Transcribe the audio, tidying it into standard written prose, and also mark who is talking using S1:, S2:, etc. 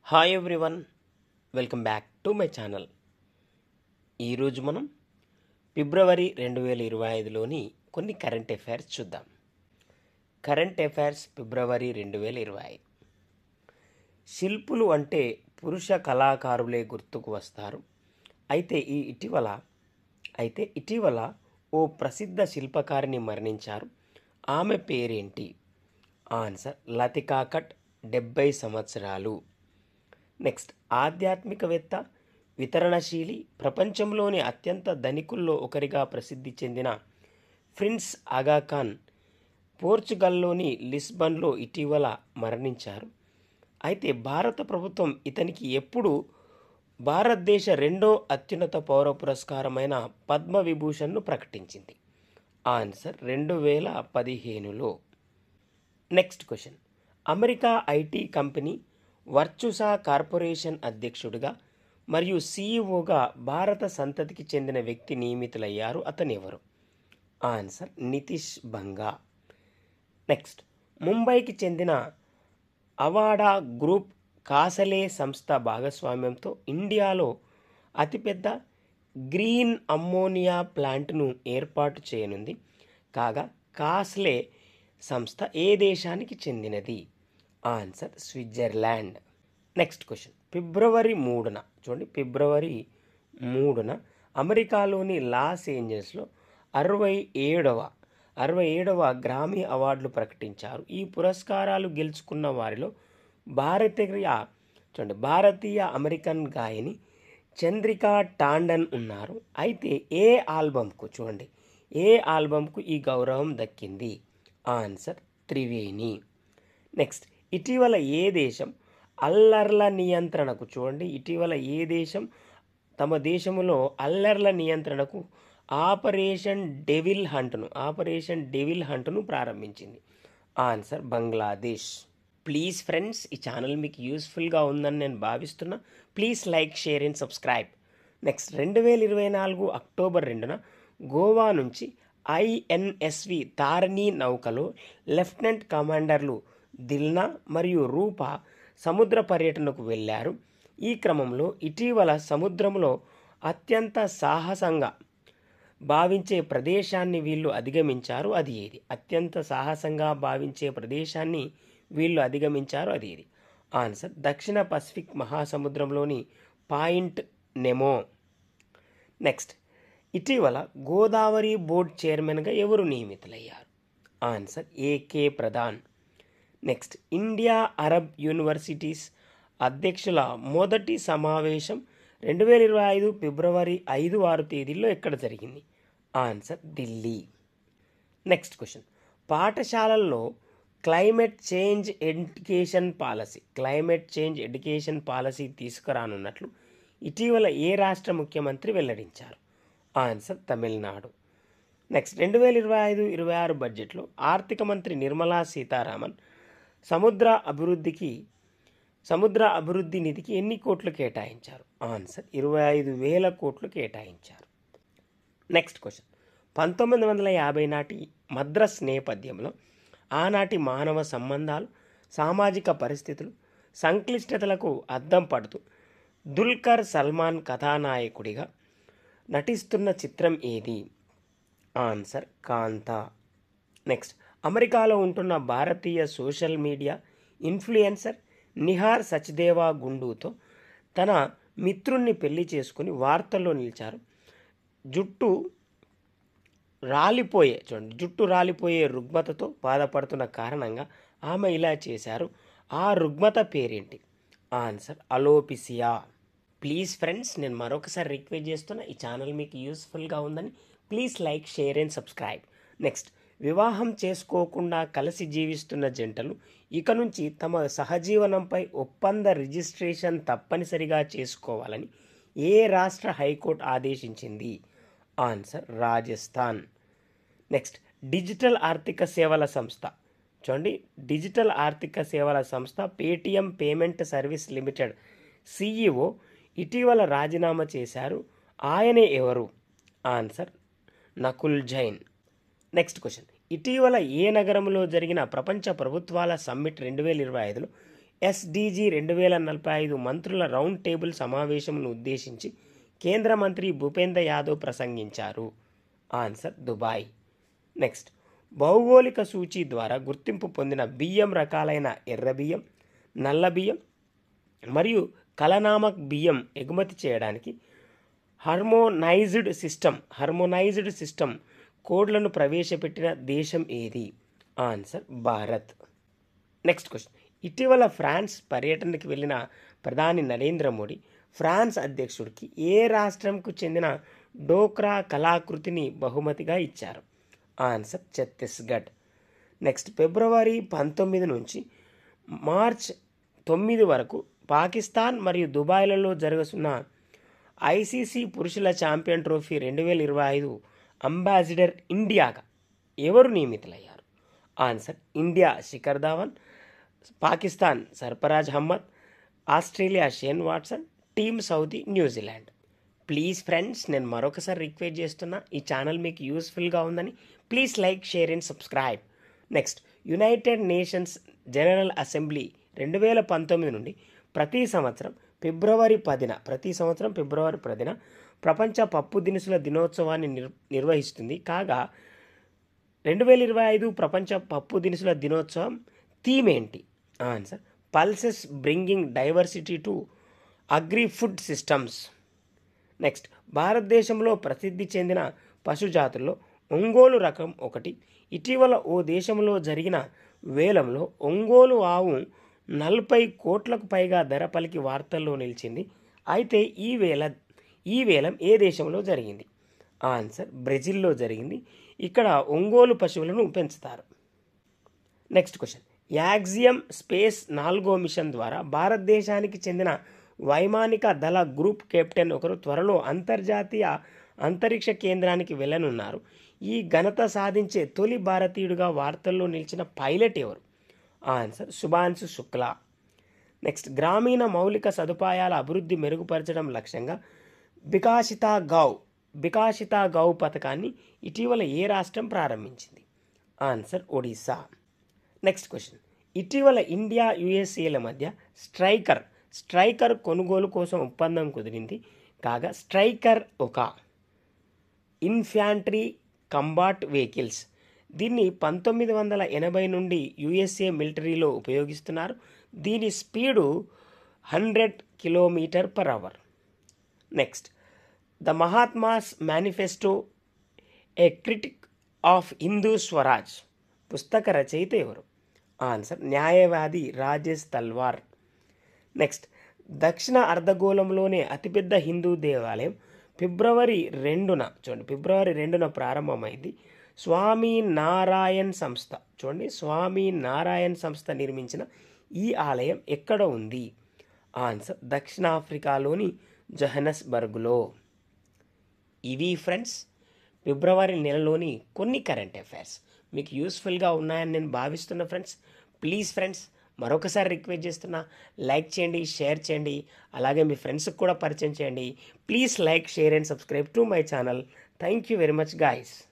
S1: Hi everyone, welcome back to my channel. ఈరోజు మనం ఫిబ్రవరి 2025లోని కొన్ని కరెంట్ అఫైర్స్ చూద్దాం. కరెంట్ అఫైర్స్ ఫిబ్రవరి 2025. శిల్పులు అంటే పురుష కళాకారులే గుర్తుకు వస్తారు. అయితే ఇటీవల ఓ ప్రసిద్ధ శిల్పకారిణి మరణించారు. ఆమె పేరేంటి? ఆన్సర్ లతికా కట్, 70 సంవత్సరాలు. నెక్స్ట్, ఆధ్యాత్మికవేత్త, వితరణశీలి, ప్రపంచంలోని అత్యంత ధనికుల్లో ఒకరిగా ప్రసిద్ధి చెందిన ప్రిన్స్ ఆగాఖాన్ పోర్చుగల్లోని లిస్బన్లో ఇటీవల మరణించారు. అయితే భారత ప్రభుత్వం ఇతనికి ఎప్పుడు భారతదేశ రెండో అత్యున్నత పౌర పురస్కారమైన పద్మవిభూషణ్ను ప్రకటించింది? ఆన్సర్ 2015లో. Next question, America IT company Virtusa corporation అధ్యక్షుడిగా మరియు సీఈఓగా భారత సంతతికి చెందిన వ్యక్తి నియమితులయ్యారు. అతనెవరు? ఆన్సర్ నితీష్ బంగా. నెక్స్ట్, ముంబైకి చెందిన అవాడా గ్రూప్ కాసలే సంస్థ భాగస్వామ్యంతో ఇండియాలో అతిపెద్ద గ్రీన్ అమ్మోనియా ప్లాంట్ను ఏర్పాటు చేయనుంది. కాగా కాస్లే సంస్థ ఏ దేశానికి చెందినది? Answer Switzerland. నెక్స్ట్ క్వశ్చన్, ఫిబ్రవరి 3న అమెరికాలోని లాస్ ఏంజల్స్లో 67వ గ్రామీ అవార్డులు ప్రకటించారు. ఈ పురస్కారాలు గెలుచుకున్న వారిలో భారతీయ అమెరికన్ గాయని చంద్రికా టాండన్ ఉన్నారు. అయితే ఏ ఆల్బంకు ఈ గౌరవం దక్కింది? ఆన్సర్ త్రివేణి. నెక్స్ట్, ఇటీవల ఏ దేశం అల్లర్ల నియంత్రణకు తమ దేశంలో అల్లర్ల నియంత్రణకు ఆపరేషన్ డెవిల్ హంట్ను ప్రారంభించింది? ఆన్సర్ బంగ్లాదేశ్. ప్లీజ్ ఫ్రెండ్స్, ఈ ఛానల్ మీకు యూస్ఫుల్గా ఉందని నేను భావిస్తున్నా. Please like, share and subscribe. Next, 2024 October 2న గోవా నుంచి INSV తారిణి నౌకలో లెఫ్టినెంట్ కమాండర్లు దిల్నా మరియు రూపా సముద్ర పర్యటనకు వెళ్ళారు. ఈ క్రమంలో ఇటీవల సముద్రంలో అత్యంత సాహసంగా భావించే ప్రదేశాన్ని వీళ్ళు అధిగమించారు. అది ఏది? అత్యంత సాహసంగా భావించే ప్రదేశాన్ని వీళ్ళు అధిగమించారు. అది ఏది? ఆన్సర్ దక్షిణ పసిఫిక్ మహాసముద్రంలోని పాయింట్ నెమో. నెక్స్ట్, ఇటీవల గోదావరి బోర్డు చైర్మన్గా ఎవరు నియమితులయ్యారు? Answer AK Pradhan. Next, India Arab universities అధ్యక్షుల మొదటి సమావేశం 2025 ఫిబ్రవరి 5-6 తేదీల్లో ఎక్కడ జరిగింది? ఆన్సర్ ఢిల్లీ. నెక్స్ట్ క్వశ్చన్, పాఠశాలల్లో క్లైమేట్ చేంజ్ ఎడ్యుకేషన్ పాలసీ తీసుకురానున్నట్లు ఇటీవల ఏ రాష్ట్ర ముఖ్యమంత్రి వెల్లడించారు? ఆన్సర్ తమిళనాడు. నెక్స్ట్, 2025-26 బడ్జెట్లో ఆర్థిక మంత్రి నిర్మలా సీతారామన్ సముద్ర అభివృద్ధి నిధికి ఎన్ని కోట్లు కేటాయించారు? ఆన్సర్ 25,000 కోట్లు కేటాయించారు. నెక్స్ట్ క్వశ్చన్, 1950 నాటి మద్రాస్ నేపథ్యంలో ఆనాటి మానవ సంబంధాలు, సామాజిక పరిస్థితులు, సంక్లిష్టతలకు అద్దం పడుతూ దుల్కర్ సల్మాన్ కథానాయకుడిగా నటిస్తున్న చిత్రం ఏది? ఆన్సర్ కాంతా. నెక్స్ట్, అమెరికాలో ఉంటున్న భారతీయ social media influencer Nihar Sachdeva గుండూతో తన మిత్రుణ్ణి పెళ్లి చేసుకుని వార్తల్లో నిలిచారు. జుట్టు రాలిపోయే రుగ్మతతో బాధపడుతున్న కారణంగా ఆమె ఇలా చేశారు. ఆ రుగ్మత పేరేంటి? ఆన్సర్ అలోపిసియా. ప్లీజ్ ఫ్రెండ్స్, నేను మరొకసారి రిక్వెస్ట్ చేస్తున్నా, ఈ ఛానల్ మీకు యూస్ఫుల్గా ఉందని please like, share and subscribe. Next, వివాహం చేసుకోకుండా కలిసి జీవిస్తున్న జంటలు ఇక నుంచి తమ సహజీవనంపై ఒప్పంద రిజిస్ట్రేషన్ తప్పనిసరిగా చేసుకోవాలని ఏ రాష్ట్ర హైకోర్టు ఆదేశించింది? ఆన్సర్ రాజస్థాన్. నెక్స్ట్, డిజిటల్ ఆర్థిక సేవల సంస్థ Paytm payment service limited CEO ఇటీవల రాజీనామా చేశారు. ఆయనే ఎవరు? Answer Nakul Jain. Next question, ఇటీవల ఏ నగరంలో జరిగిన ప్రపంచ ప్రభుత్వాల సమ్మిట్ 2025లో ఎస్డిజి 2045 మంత్రుల రౌండ్ టేబుల్ సమావేశంను ఉద్దేశించి కేంద్ర మంత్రి భూపేందర్ యాదవ్ ప్రసంగించారు? Answer Dubai. నెక్స్ట్, భౌగోళిక సూచీ ద్వారా గుర్తింపు పొందిన బియ్యం రకాలైన ఎర్ర బియ్యం, నల్ల బియ్యం మరియు కలనామక్ బియ్యం ఎగుమతి చేయడానికి హార్మోనైజ్డ్ సిస్టమ్ కోడ్లను ప్రవేశపెట్టిన దేశం ఏది? ఆన్సర్ భారత్. నెక్స్ట్ క్వశ్చన్, ఇటీవల ఫ్రాన్స్ పర్యటనకి వెళ్ళిన ప్రధాని నరేంద్ర మోడీ ఫ్రాన్స్ అధ్యక్షుడికి ఏ రాష్ట్రంకు చెందిన డోక్రా కళాకృతిని బహుమతిగా ఇచ్చారు? ఆన్సర్ ఛత్తీస్గఢ్. నెక్స్ట్, ఫిబ్రవరి 19 నుంచి మార్చ్ 9 వరకు పాకిస్తాన్ మరియు దుబాయ్లలో జరుగుతున్న ఐసీసీ పురుషుల ఛాంపియన్ ట్రోఫీ 2025 అంబాసిడర్ ఇండియాగా ఎవరు నియమితులయ్యారు? Answer India Shikhar Dhawan, Pakistan Sarfaraz Ahmed, Australia Shane Watson, Tim Southee New Zealand. Please friends, నేను మరొకసారి రిక్వెస్ట్ చేస్తున్నా, ఈ ఛానల్ మీకు యూస్ఫుల్గా ఉందని please like, share and subscribe. Next, United Nations General Assembly 2019 నుండి ప్రతి సంవత్సరం ఫిబ్రవరి 10న ప్రపంచ పప్పు దినుసుల దినోత్సవాన్ని నిర్వహిస్తుంది. కాగా 2025 ప్రపంచ పప్పు దినుసుల దినోత్సవం థీమ్ ఏంటి? Answer pulses bringing diversity to agri food systems. Next, భారతదేశంలో ప్రసిద్ధి చెందిన పశుజాతుల్లో ఒంగోలు రకం ఒకటి. ఇటీవల ఓ దేశంలో జరిగిన వేలంలో ఒంగోలు ఆవు 40 కోట్లకు పైగా ధర పలికి వార్తల్లో నిలిచింది. అయితే ఈ వేలం ఏ దేశంలో జరిగింది? ఆన్సర్ బ్రెజిల్లో జరిగింది. ఇక్కడ ఒంగోలు పశువులను పెంచుతారు. నెక్స్ట్ క్వశ్చన్, యాక్సియం స్పేస్ 4వ మిషన్ ద్వారా భారతదేశానికి చెందిన వైమానిక దళ గ్రూప్ కెప్టెన్ ఒకరు త్వరలో అంతర్జాతీయ అంతరిక్ష కేంద్రానికి వెళ్ళనున్నారు. ఈ ఘనత సాధించే తొలి భారతీయుడిగా వార్తల్లో నిలిచిన పైలట్ ఎవరు? ఆన్సర్ శుభాంశు శుక్లా. నెక్స్ట్, గ్రామీణ మౌలిక సదుపాయాల అభివృద్ధి మెరుగుపరచడం లక్ష్యంగా బికాషితా గౌ పథకాన్ని ఇటీవల ఏ రాష్ట్రం ప్రారంభించింది? ఆన్సర్ ఒడిశా. నెక్స్ట్ క్వశ్చన్, ఇటీవల ఇండియా యుఎస్ఏల మధ్య స్ట్రైకర్ కొనుగోలు కోసం ఒప్పందం కుదిరింది. కాగా స్ట్రైకర్ ఒక ఇన్ఫాంట్రీ కంబాట్ వెహికల్స్. దీన్ని 1980 నుండి యుఎస్ఏ మిలిటరీలో ఉపయోగిస్తున్నారు. దీని speed 100 km/h. Next, the mahatmas manifesto A critique of Hindu Swaraj పుస్తక రచయిత ఎవరు? ఆన్సర్ న్యాయవాది రాజేష్ తల్వార్. నెక్స్ట్, దక్షిణ అర్ధగోళంలోనే అతిపెద్ద హిందూ దేవాలయం ఫిబ్రవరి 2న ప్రారంభమైంది. స్వామి నారాయణ్ సంస్థ నిర్మించిన ఈ ఆలయం ఎక్కడ ఉంది? ఆన్సర్ దక్షిణాఫ్రికాలోని జోహన్నెస్బర్గ్లో. ఇవి ఫ్రెండ్స్ ఫిబ్రవరి నెలలోని కొన్ని కరెంట్ అఫైర్స్ మీకు యూస్ఫుల్గా ఉన్నాయని నేను భావిస్తున్నా. ప్లీజ్ ఫ్రెండ్స్, మరొకసారి రిక్వెస్ట్ చేస్తున్నా, లైక్ చేయండి, షేర్ చేయండి, అలాగే మీ ఫ్రెండ్స్కి కూడా పరిచయం చేయండి. Please like, share and subscribe to my channel. Thank you very much guys.